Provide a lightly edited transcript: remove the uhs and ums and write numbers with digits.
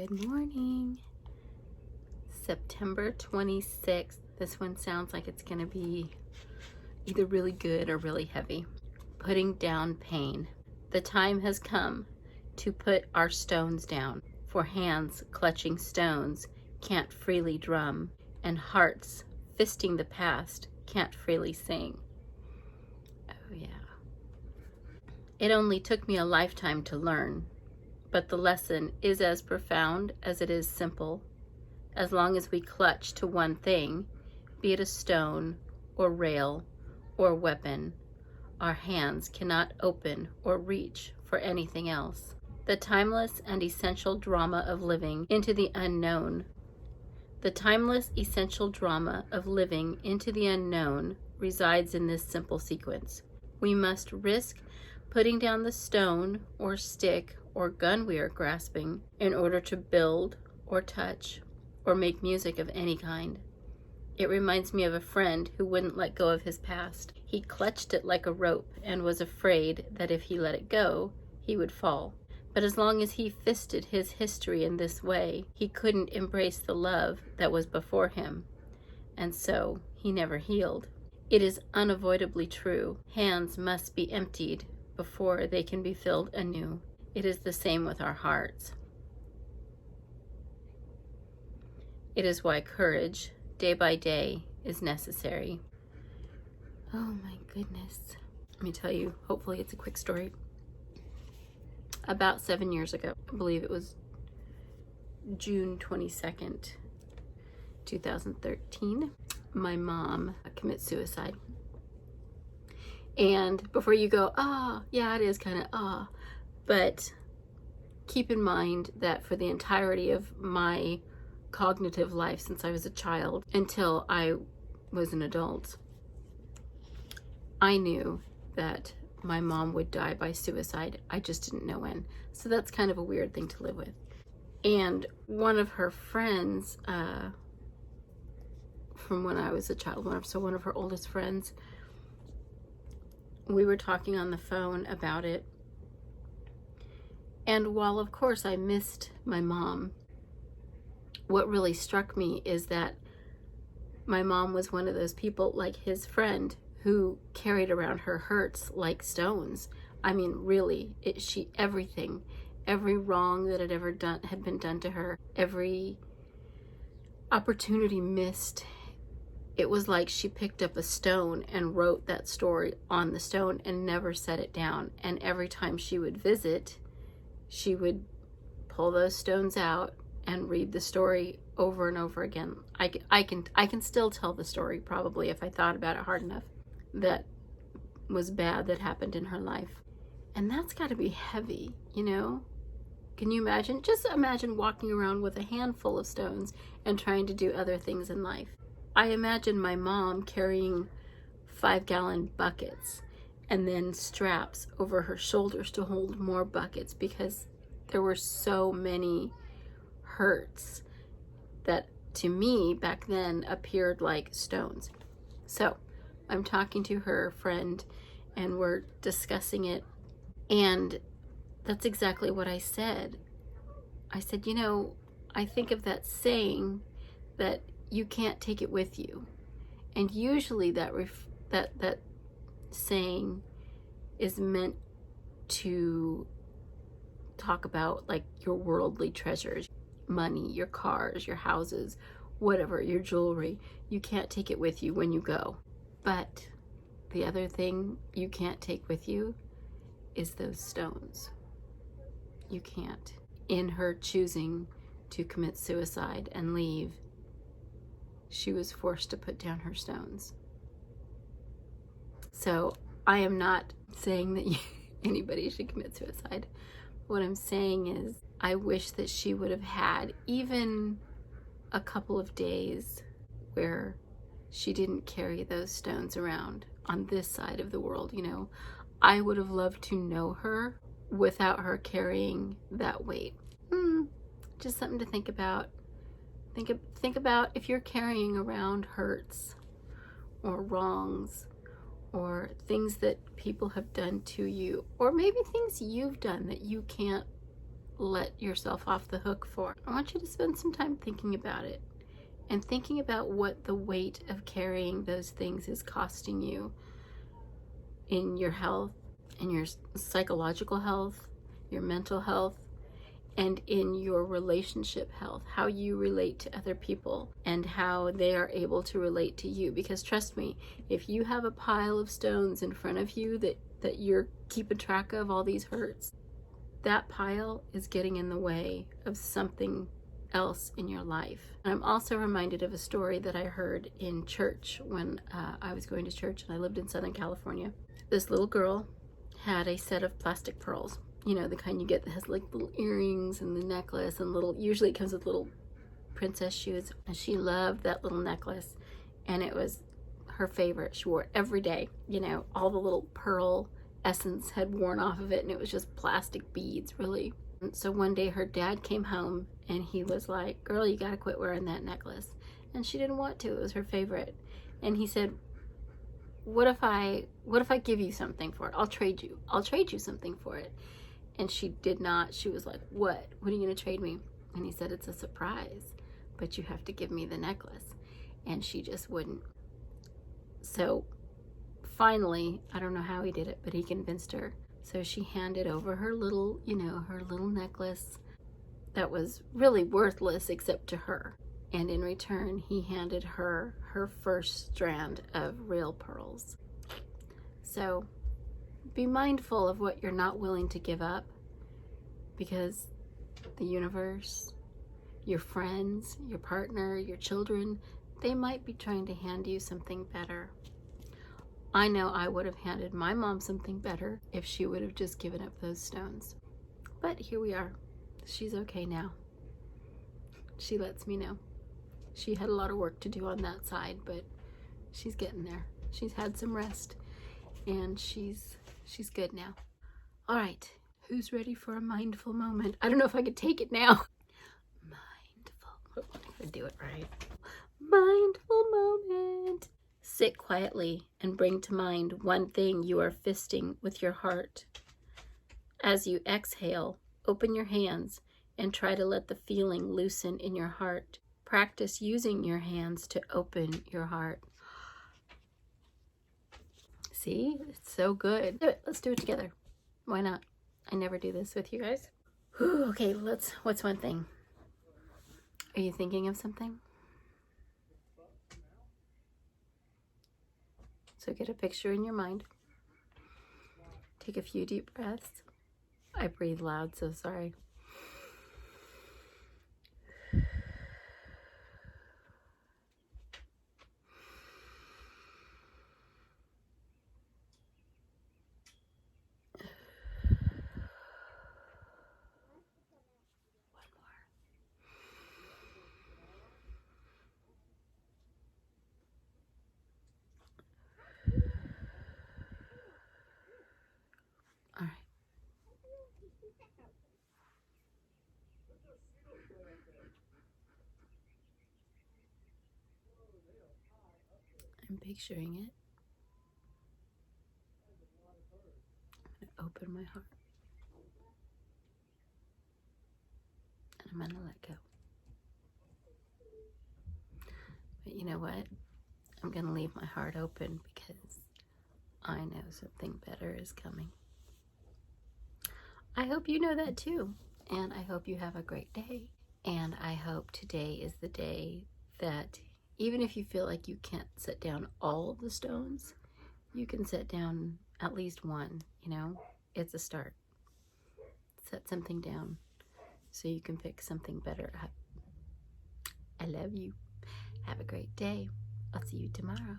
Good morning. September 26th. This one sounds like it's going to be either really good or really heavy. Putting down pain. The time has come to put our stones down, for hands clutching stones can't freely drum, and hearts fisting the past can't freely sing. Oh yeah. It only took me a lifetime to learn, but the lesson is as profound as it is simple. As long as we clutch to one thing, be it a stone or rail or weapon, our hands cannot open or reach for anything else. The timeless and essential drama of living into the unknown. The timeless, essential drama of living into the unknown resides in this simple sequence. We must risk putting down the stone or stick or gun we are grasping in order to build or touch or make music of any kind. It reminds me of a friend who wouldn't let go of his past. He clutched it like a rope and was afraid that if he let it go, he would fall. But as long as he fisted his history in this way, he couldn't embrace the love that was before him, and so he never healed. It is unavoidably true. Hands must be emptied before they can be filled anew. It is the same with our hearts. It is why courage, day by day, is necessary. Oh my goodness. Let me tell you, hopefully it's a quick story. About 7 years ago, I believe it was June 22nd, 2013, my mom commits suicide. And before you go, yeah, it is kind of, but keep in mind that for the entirety of my cognitive life since I was a child until I was an adult, I knew that my mom would die by suicide. I just didn't know when. So that's kind of a weird thing to live with. And one of her friends, from when I was a child, one of her oldest friends, we were talking on the phone about it. And while of course I missed my mom, what really struck me is that my mom was one of those people, like his friend, who carried around her hurts like stones. I mean, really, everything, every wrong that had been done to her, every opportunity missed, it was like she picked up a stone and wrote that story on the stone and never set it down. And every time she would visit, she would pull those stones out and read the story over and over again. I can still tell the story, probably, if I thought about it hard enough, that was bad that happened in her life. And that's got to be heavy, you know? Can you imagine? Just imagine walking around with a handful of stones and trying to do other things in life. I imagine my mom carrying 5-gallon buckets and then straps over her shoulders to hold more buckets, because there were so many hurts that to me back then appeared like stones. So I'm talking to her friend and we're discussing it, and that's exactly what I said. I said, you know, I think of that saying that you can't take it with you. And usually that saying is meant to talk about like your worldly treasures, money, your cars, your houses, whatever, your jewelry. You can't take it with you when you go. But the other thing you can't take with you is those stones. You can't. In her choosing to commit suicide and leave, she was forced to put down her stones. So I am not saying that anybody should commit suicide. What I'm saying is I wish that she would have had even a couple of days where she didn't carry those stones around on this side of the world, you know. I would have loved to know her without her carrying that weight. Just something to think about. Think about if you're carrying around hurts or wrongs or things that people have done to you, or maybe things you've done that you can't let yourself off the hook for. I want you to spend some time thinking about it and thinking about what the weight of carrying those things is costing you in your health, in your psychological health, your mental health, and in your relationship health, how you relate to other people and how they are able to relate to you. Because trust me, if you have a pile of stones in front of you that you're keeping track of, all these hurts, that pile is getting in the way of something else in your life. And I'm also reminded of a story that I heard in church when I was going to church and I lived in Southern California. This little girl had a set of plastic pearls. You know, the kind you get that has like little earrings and the necklace and usually it comes with little princess shoes. And she loved that little necklace and it was her favorite. She wore it every day. You know, all the little pearl essence had worn off of it and it was just plastic beads, really. And so one day her dad came home and he was like, "Girl, you gotta quit wearing that necklace." And she didn't want to. It was her favorite. And he said, what if I give you something for it? I'll trade you something for it." And she did not. She was like, what are you going to trade me? And he said, "It's a surprise, but you have to give me the necklace." And she just wouldn't. So finally, I don't know how he did it, but he convinced her. So she handed over her little, her little necklace that was really worthless except to her. And in return, he handed her her first strand of real pearls. So be mindful of what you're not willing to give up, because the universe, your friends, your partner, your children, they might be trying to hand you something better. I know I would have handed my mom something better if she would have just given up those stones. But here we are. She's okay now. She lets me know. She had a lot of work to do on that side, but she's getting there. She's had some rest and she's good now. All right, who's ready for a mindful moment? I don't know if I could take it now. Mindful. I gotta do it right. Mindful moment. Sit quietly and bring to mind one thing you are fisting with your heart. As you exhale, open your hands and try to let the feeling loosen in your heart. Practice using your hands to open your heart. See, it's so good. Do it. Let's do it together. Why not? I never do this with you guys. Whew, okay, what's one thing? Are you thinking of something? So get a picture in your mind. Take a few deep breaths. I breathe loud, so sorry. All right. I'm picturing it. I'm going to open my heart. And I'm going to let go. But you know what? I'm going to leave my heart open because I know something better is coming. I hope you know that too. And I hope you have a great day. And I hope today is the day that even if you feel like you can't set down all of the stones, you can set down at least one, It's a start. Set something down so you can pick something better up. I love you. Have a great day. I'll see you tomorrow.